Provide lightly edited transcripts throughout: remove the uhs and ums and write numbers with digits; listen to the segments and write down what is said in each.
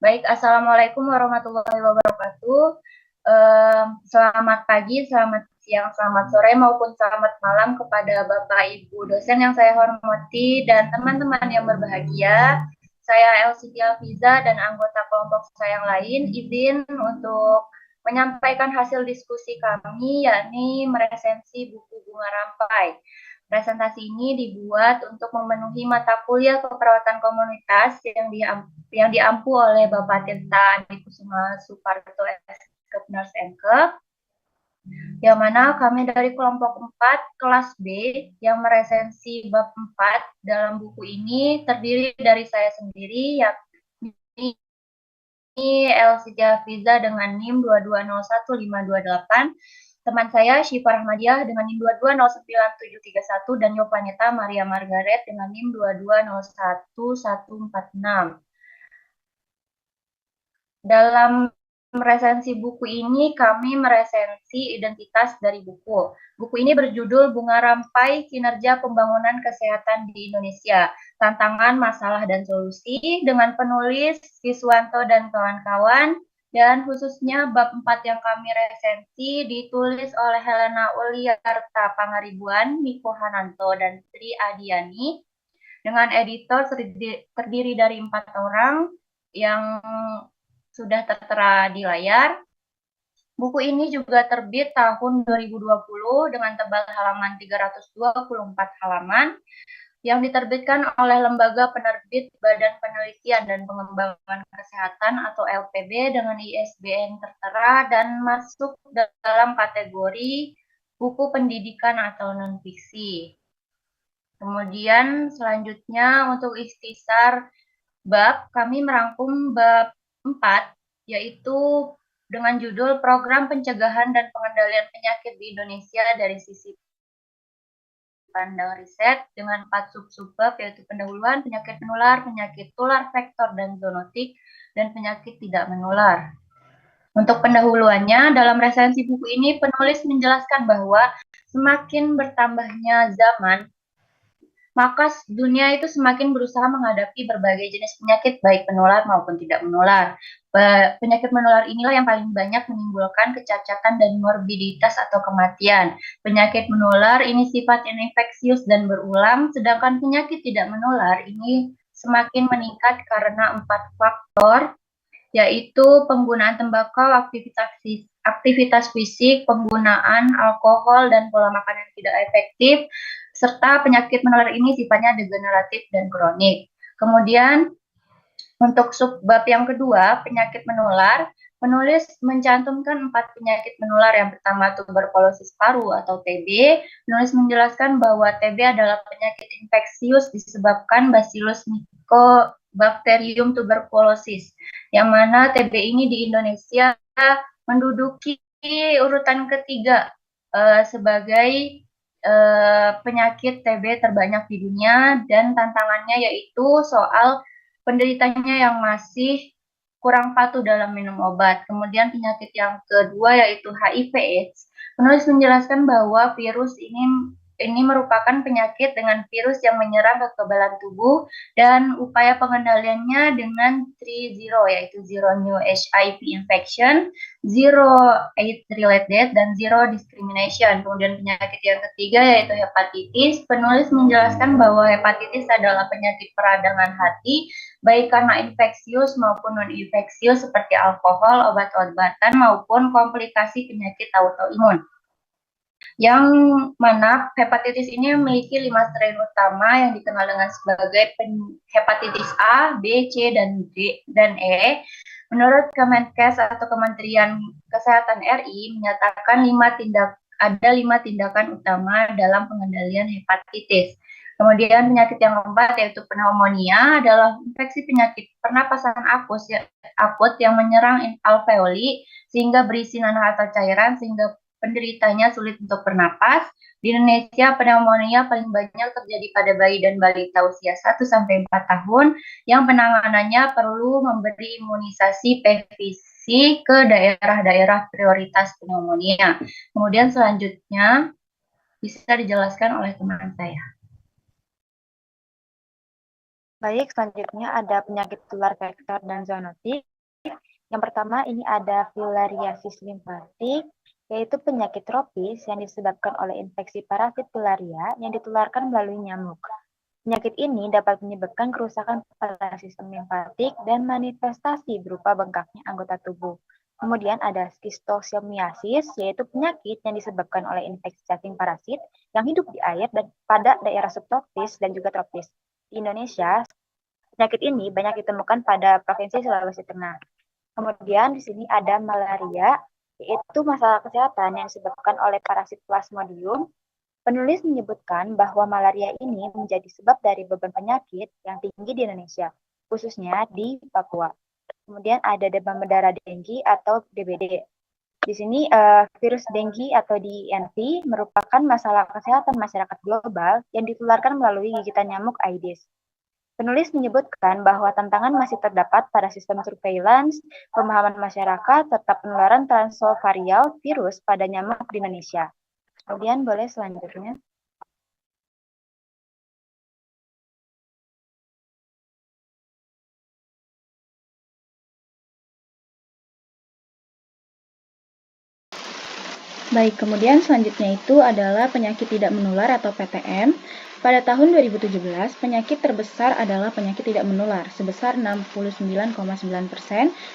Baik, Assalamualaikum warahmatullahi wabarakatuh. Selamat pagi, selamat siang, selamat sore, maupun selamat malam kepada Bapak Ibu dosen yang saya hormati dan teman-teman yang berbahagia. Saya Elsitia Fiza dan anggota kelompok saya yang lain izin untuk menyampaikan hasil diskusi kami, yakni meresensi buku Bunga Rampai. Presentasi ini dibuat untuk memenuhi mata kuliah keperawatan komunitas yang diampu oleh Bapak Tirta Andi Kusuma Suparto SK Nurse MK, yang mana kami dari kelompok 4 kelas B yang meresensi bab 4 dalam buku ini terdiri dari saya sendiri, yakni Elsie Jafiza dengan NIM 2201528, teman saya Syifa Rahmadiah dengan NIM 2209731, dan Yovanita Maria Margaret dengan NIM 2201146. Dalam resensi buku ini, kami meresensi identitas dari buku. Buku ini berjudul Bunga Rampai, Kinerja Pembangunan Kesehatan di Indonesia, Tantangan, Masalah, dan Solusi, dengan penulis Siswanto dan kawan-kawan, dan khususnya bab 4 yang kami resensi ditulis oleh Helena Uliarta Pangaribuan, Miko Hananto, dan Sri Adiani, dengan editor terdiri dari 4 orang yang sudah tertera di layar. Buku ini juga terbit tahun 2020 dengan tebal halaman 324 halaman yang diterbitkan oleh Lembaga Penerbit Badan Penelitian dan Pengembangan Kesehatan atau LPB dengan ISBN tertera dan masuk dalam kategori buku pendidikan atau non-fiksi. Kemudian selanjutnya untuk ikhtisar bab, kami merangkum bab 4, yaitu dengan judul Program Pencegahan dan Pengendalian Penyakit di Indonesia dari sisi pandang riset, dengan 4 sub-subbab, yaitu pendahuluan, penyakit menular, penyakit tular vektor dan zoonotik, dan penyakit tidak menular. Untuk pendahuluannya, dalam resensi buku ini penulis menjelaskan bahwa semakin bertambahnya zaman, maka dunia itu semakin berusaha menghadapi berbagai jenis penyakit, baik menular maupun tidak menular. Penyakit menular inilah yang paling banyak menimbulkan kecacatan dan morbiditas atau kematian. Penyakit menular ini sifatnya infeksius dan berulang, sedangkan penyakit tidak menular ini semakin meningkat karena 4 faktor, yaitu penggunaan tembakau, aktivitas fisik, penggunaan alkohol, dan pola makan yang tidak efektif, serta penyakit menular ini sifatnya degeneratif dan kronik. Kemudian untuk subbab yang kedua, penyakit menular, penulis mencantumkan 4 penyakit menular. Yang pertama tuberkulosis paru atau TB. Penulis menjelaskan bahwa TB adalah penyakit infeksius disebabkan Bacillus Mycobacterium tuberculosis, yang mana TB ini di Indonesia menduduki urutan ketiga sebagai penyakit TB terbanyak di dunia, dan tantangannya yaitu soal penderitanya yang masih kurang patuh dalam minum obat. Kemudian penyakit yang kedua yaitu HIV/AIDS. Penulis menjelaskan bahwa virus ini merupakan penyakit dengan virus yang menyerang kekebalan tubuh, dan upaya pengendaliannya dengan 3-0, yaitu zero new HIV infection, zero AIDS related, dan zero discrimination. Kemudian penyakit yang ketiga yaitu hepatitis. Penulis menjelaskan bahwa hepatitis adalah penyakit peradangan hati, baik karena infeksius maupun non-infeksius seperti alkohol, obat-obatan, maupun komplikasi penyakit autoimun. Yang mana hepatitis ini memiliki 5 strain utama yang dikenal dengan sebagai hepatitis A, B, C, dan E. Menurut Kemenkes atau Kementerian Kesehatan RI menyatakan ada 5 tindakan utama dalam pengendalian hepatitis. Kemudian penyakit yang keempat yaitu pneumonia, adalah infeksi penyakit pernapasan akut yang menyerang alveoli sehingga berisi nanah atau cairan sehingga penderitanya sulit untuk bernapas. Di Indonesia, pneumonia paling banyak terjadi pada bayi dan balita usia 1-4 tahun yang penanganannya perlu memberi imunisasi PVC ke daerah-daerah prioritas pneumonia. Kemudian selanjutnya bisa dijelaskan oleh teman saya. Baik, selanjutnya ada penyakit tular vektor dan zoonotik. Yang pertama ini ada filariasis limfatik, yaitu penyakit tropis yang disebabkan oleh infeksi parasit filaria yang ditularkan melalui nyamuk. Penyakit ini dapat menyebabkan kerusakan pada sistem limfatik dan manifestasi berupa bengkaknya anggota tubuh. Kemudian ada skistosomiasis, yaitu penyakit yang disebabkan oleh infeksi cacing parasit yang hidup di air dan pada daerah subtropis dan juga tropis. Di Indonesia, penyakit ini banyak ditemukan pada Provinsi Sulawesi Tengah. Kemudian di sini ada malaria, yaitu masalah kesehatan yang disebabkan oleh parasit Plasmodium. Penulis menyebutkan bahwa malaria ini menjadi sebab dari beban penyakit yang tinggi di Indonesia, khususnya di Papua. Kemudian ada demam berdarah denggi atau DBD. Di sini virus denggi atau DINV merupakan masalah kesehatan masyarakat global yang ditularkan melalui gigitan nyamuk Aedes. Penulis menyebutkan bahwa tantangan masih terdapat pada sistem surveillance, pemahaman masyarakat, serta penularan transovarial virus pada nyamuk di Indonesia. Kemudian boleh selanjutnya. Baik, kemudian selanjutnya itu adalah penyakit tidak menular atau PTM. Pada tahun 2017, penyakit terbesar adalah penyakit tidak menular sebesar 69,9%,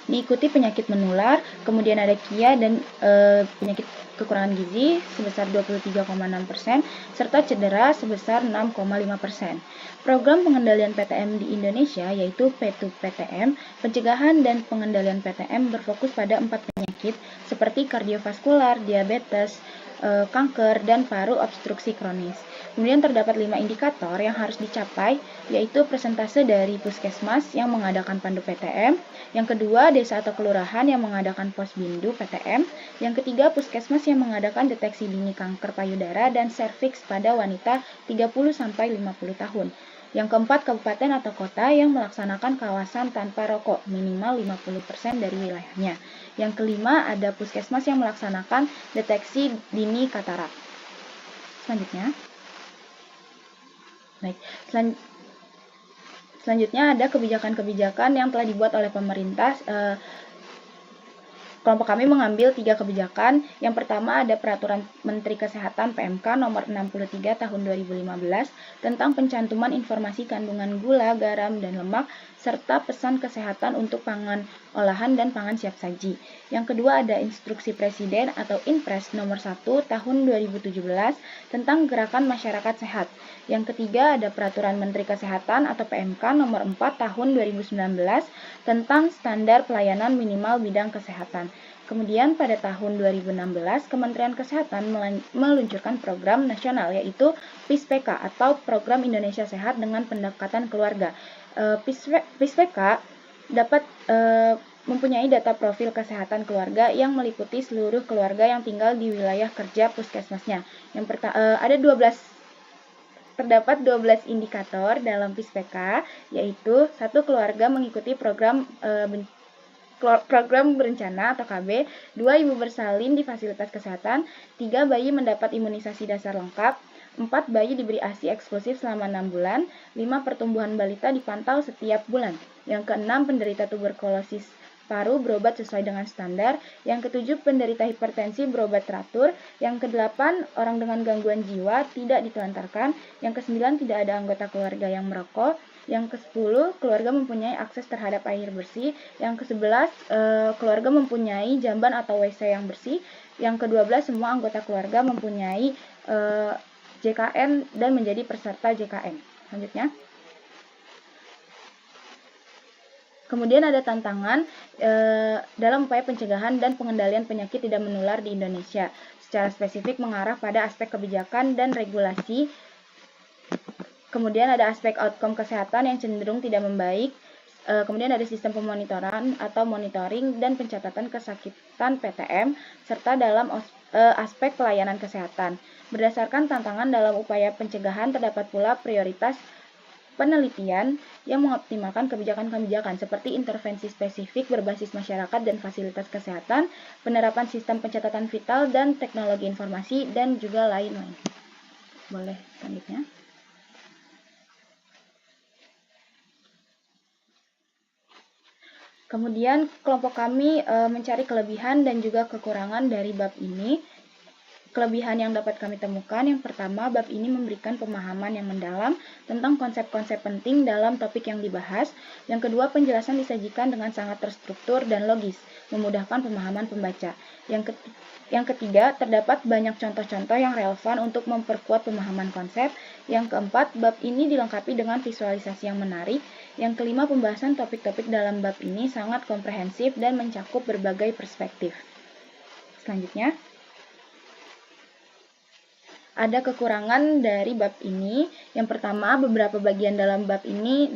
diikuti penyakit menular, kemudian ada KIA dan penyakit kekurangan gizi sebesar 23,6%, serta cedera sebesar 6,5%. Program pengendalian PTM di Indonesia yaitu P2PTM, pencegahan dan pengendalian PTM berfokus pada 4 penyakit seperti kardiovaskular, diabetes, kanker, dan paru obstruksi kronis. Kemudian terdapat 5 indikator yang harus dicapai, yaitu persentase dari puskesmas yang mengadakan pandu PTM, yang kedua desa atau kelurahan yang mengadakan posbindu PTM, yang ketiga puskesmas yang mengadakan deteksi dini kanker payudara dan serviks pada wanita 30-50 tahun. Yang keempat, kabupaten atau kota yang melaksanakan kawasan tanpa rokok minimal 50% dari wilayahnya. Yang kelima, ada puskesmas yang melaksanakan deteksi dini katarak. Selanjutnya. Baik, selanjutnya ada kebijakan-kebijakan yang telah dibuat oleh pemerintah. Kelompok kami mengambil 3 kebijakan. Yang pertama ada Peraturan Menteri Kesehatan PMK nomor 63 tahun 2015 tentang pencantuman informasi kandungan gula, garam, dan lemak, serta pesan kesehatan untuk pangan olahan dan pangan siap saji. Yang kedua ada Instruksi Presiden atau Inpres nomor 1 tahun 2017 tentang gerakan masyarakat sehat. Yang ketiga ada Peraturan Menteri Kesehatan atau PMK nomor 4 tahun 2019 tentang standar pelayanan minimal bidang kesehatan. Kemudian pada tahun 2016, Kementerian Kesehatan meluncurkan program nasional yaitu PISPK atau Program Indonesia Sehat dengan Pendekatan Keluarga. PISPK dapat mempunyai data profil kesehatan keluarga yang meliputi seluruh keluarga yang tinggal di wilayah kerja puskesmasnya. Terdapat 12 indikator dalam PISPK, yaitu 1 keluarga mengikuti program berencana atau KB, 2 ibu bersalin di fasilitas kesehatan, 3 bayi mendapat imunisasi dasar lengkap, 4 bayi diberi ASI eksklusif selama 6 bulan, 5 pertumbuhan balita dipantau setiap bulan. Yang keenam, penderita tuberkulosis paru berobat sesuai dengan standar. Yang ketujuh, penderita hipertensi berobat teratur. Yang kedelapan, orang dengan gangguan jiwa tidak ditelantarkan. Yang kesembilan, tidak ada anggota keluarga yang merokok. Yang ke-10, keluarga mempunyai akses terhadap air bersih. Yang ke-11, keluarga mempunyai jamban atau WC yang bersih. Yang ke-12, semua anggota keluarga mempunyai JKN dan menjadi peserta JKN. Selanjutnya. Kemudian ada tantangan dalam upaya pencegahan dan pengendalian penyakit tidak menular di Indonesia. Secara spesifik mengarah pada aspek kebijakan dan regulasi. Kemudian ada aspek outcome kesehatan yang cenderung tidak membaik. Kemudian ada sistem pemonitoran atau monitoring dan pencatatan kesakitan PTM, serta dalam aspek pelayanan kesehatan. Berdasarkan tantangan dalam upaya pencegahan, terdapat pula prioritas penelitian yang mengoptimalkan kebijakan-kebijakan seperti intervensi spesifik berbasis masyarakat dan fasilitas kesehatan, penerapan sistem pencatatan vital dan teknologi informasi, dan juga lain-lain. Boleh selanjutnya. Kemudian kelompok kami mencari kelebihan dan juga kekurangan dari bab ini. Kelebihan yang dapat kami temukan, yang pertama, bab ini memberikan pemahaman yang mendalam tentang konsep-konsep penting dalam topik yang dibahas. Yang kedua, penjelasan disajikan dengan sangat terstruktur dan logis, memudahkan pemahaman pembaca. Yang ketiga, terdapat banyak contoh-contoh yang relevan untuk memperkuat pemahaman konsep. Yang keempat, bab ini dilengkapi dengan visualisasi yang menarik. Yang kelima, pembahasan topik-topik dalam bab ini sangat komprehensif dan mencakup berbagai perspektif. Selanjutnya, ada kekurangan dari bab ini. Yang pertama, beberapa bagian dalam bab ini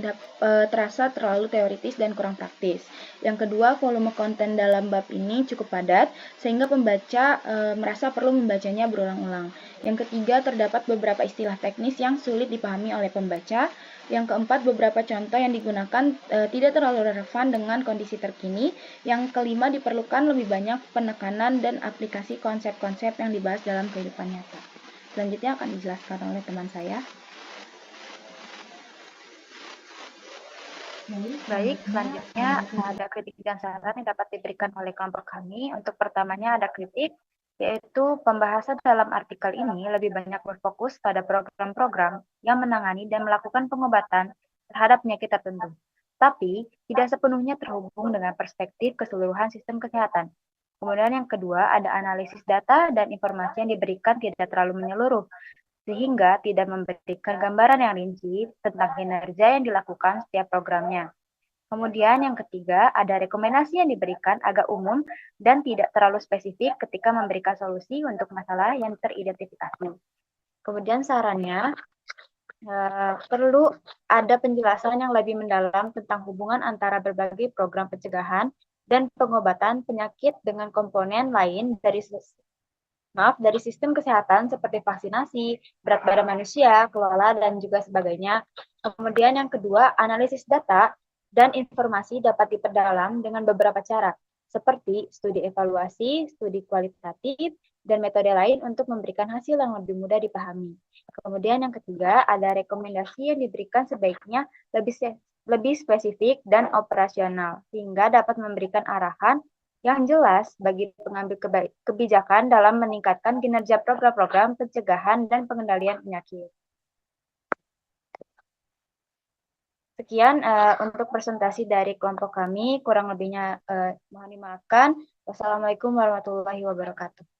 terasa terlalu teoritis dan kurang praktis. Yang kedua, volume konten dalam bab ini cukup padat, sehingga pembaca merasa perlu membacanya berulang-ulang. Yang ketiga, terdapat beberapa istilah teknis yang sulit dipahami oleh pembaca. Yang keempat, beberapa contoh yang digunakan tidak terlalu relevan dengan kondisi terkini. Yang kelima, diperlukan lebih banyak penekanan dan aplikasi konsep-konsep yang dibahas dalam kehidupan nyata. Selanjutnya akan dijelaskan oleh teman saya. Baik, selanjutnya ada kritik dan saran yang dapat diberikan oleh kelompok kami. Untuk pertamanya ada kritik, yaitu pembahasan dalam artikel ini lebih banyak berfokus pada program-program yang menangani dan melakukan pengobatan terhadap penyakit tertentu, tapi tidak sepenuhnya terhubung dengan perspektif keseluruhan sistem kesehatan. Kemudian yang kedua, ada analisis data dan informasi yang diberikan tidak terlalu menyeluruh, sehingga tidak memberikan gambaran yang rinci tentang kinerja yang dilakukan setiap programnya. Kemudian yang ketiga, ada rekomendasi yang diberikan agak umum dan tidak terlalu spesifik ketika memberikan solusi untuk masalah yang teridentifikasi. Kemudian sarannya, perlu ada penjelasan yang lebih mendalam tentang hubungan antara berbagai program pencegahan dan pengobatan penyakit dengan komponen lain dari sistem kesehatan seperti vaksinasi, berat badan manusia, kelola, dan juga sebagainya. Kemudian yang kedua, analisis data dan informasi dapat diperdalam dengan beberapa cara, seperti studi evaluasi, studi kualitatif, dan metode lain untuk memberikan hasil yang lebih mudah dipahami. Kemudian yang ketiga, ada rekomendasi yang diberikan sebaiknya lebih spesifik dan operasional, sehingga dapat memberikan arahan yang jelas bagi pengambil kebijakan dalam meningkatkan kinerja program-program pencegahan dan pengendalian penyakit. Sekian untuk presentasi dari kelompok kami, kurang lebihnya mohon dimaafkan. Wassalamualaikum warahmatullahi wabarakatuh.